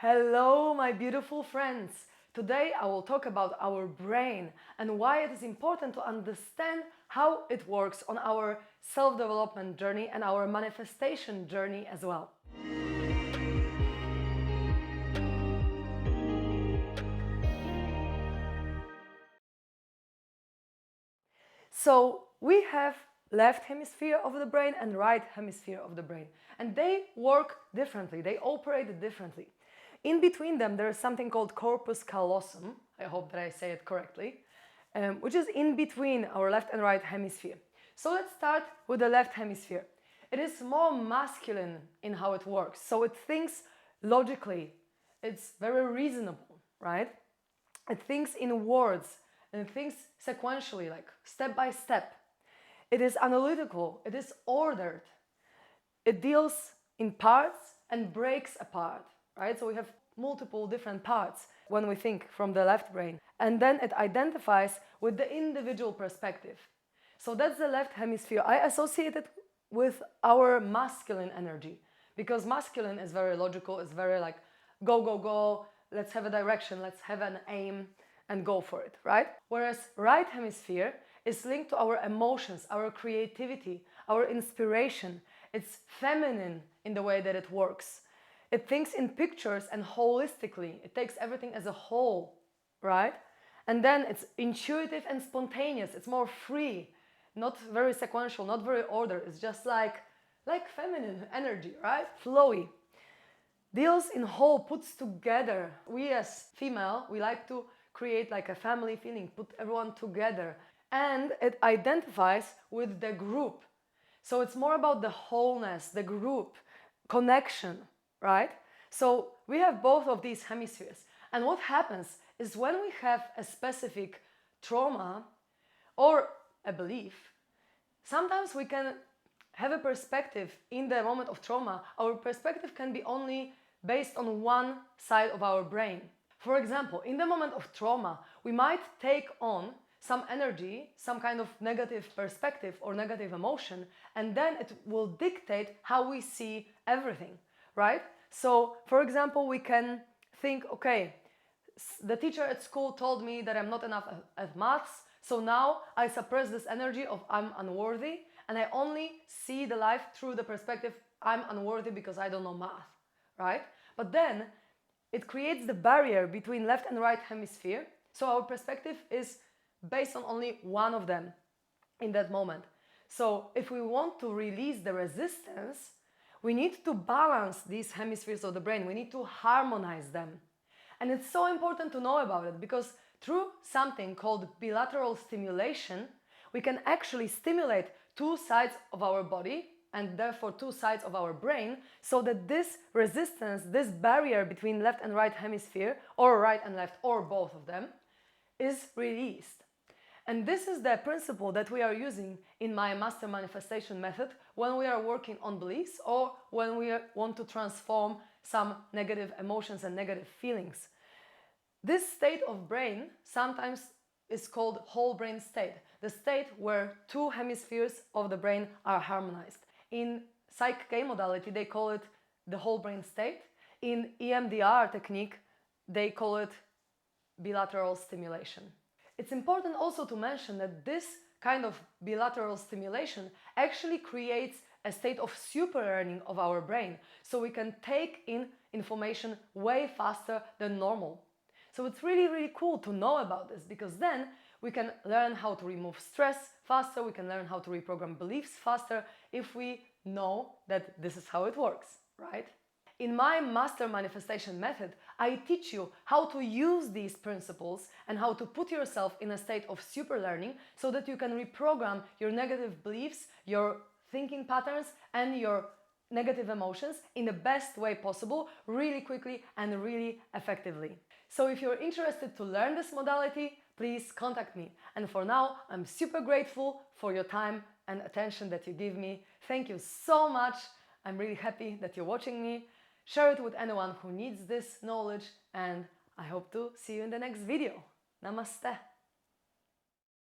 Hello, my beautiful friends! Today I will talk about our brain and why it is important to understand how it works on our self-development journey and our manifestation journey as well. So we have left hemisphere of the brain and right hemisphere of the brain, and they work differently, they operate differently. In between them there is something called corpus callosum, I hope that I say it correctly, which is in between our left and right hemisphere. So let's start with the left hemisphere. It is more masculine in how it works, so it thinks logically, it's very reasonable, right? It thinks in words and it thinks sequentially, like step by step. It is analytical, it is ordered. It deals in parts and breaks apart, right? So we have multiple different parts when we think from the left brain. And then it identifies with the individual perspective. So that's the left hemisphere. I associate it with our masculine energy because masculine is very logical, it's very like go, go, go, let's have a direction, let's have an aim and go for it, right? Whereas right hemisphere is linked to our emotions, our creativity, our inspiration. It's feminine in the way that it works. It thinks in pictures and holistically. It takes everything as a whole, right? And then it's intuitive and spontaneous. It's more free, not very sequential, not very ordered. It's just like feminine energy, right? Flowy. Deals in whole, puts together. We as female, we like to create like a family feeling, put everyone together. And it identifies with the group. So it's more about the wholeness, the group, connection, right? So we have both of these hemispheres. And what happens is when we have a specific trauma or a belief, sometimes we can have a perspective in the moment of trauma. Our perspective can be only based on one side of our brain. For example, in the moment of trauma, we might take on some energy, some kind of negative perspective or negative emotion, and then it will dictate how we see everything, right? So, for example, we can think, okay, the teacher at school told me that I'm not enough at maths, so now I suppress this energy of I'm unworthy, and I only see the life through the perspective I'm unworthy because I don't know math, right? But then it creates the barrier between left and right hemisphere, so our perspective is based on only one of them in that moment. So if we want to release the resistance, we need to balance these hemispheres of the brain. We need to harmonize them. And it's so important to know about it because through something called bilateral stimulation, we can actually stimulate two sides of our body and therefore two sides of our brain so that this resistance, this barrier between left and right hemisphere, or right and left, or both of them, is released. And this is the principle that we are using in my master manifestation method when we are working on beliefs or when we want to transform some negative emotions and negative feelings. This state of brain sometimes is called whole brain state, the state where two hemispheres of the brain are harmonized. In Psych K modality, they call it the whole brain state. In EMDR technique, they call it bilateral stimulation. It's important also to mention that this kind of bilateral stimulation actually creates a state of super learning of our brain, so we can take in information way faster than normal. So it's really, really cool to know about this because then we can learn how to remove stress faster, we can learn how to reprogram beliefs faster if we know that this is how it works, right? In my master manifestation method, I teach you how to use these principles and how to put yourself in a state of super learning so that you can reprogram your negative beliefs, your thinking patterns, and your negative emotions in the best way possible, really quickly and really effectively. So if you're interested to learn this modality, please contact me. And for now, I'm super grateful for your time and attention that you give me. Thank you so much. I'm really happy that you're watching me. Share it with anyone who needs this knowledge, and I hope to see you in the next video. Namaste.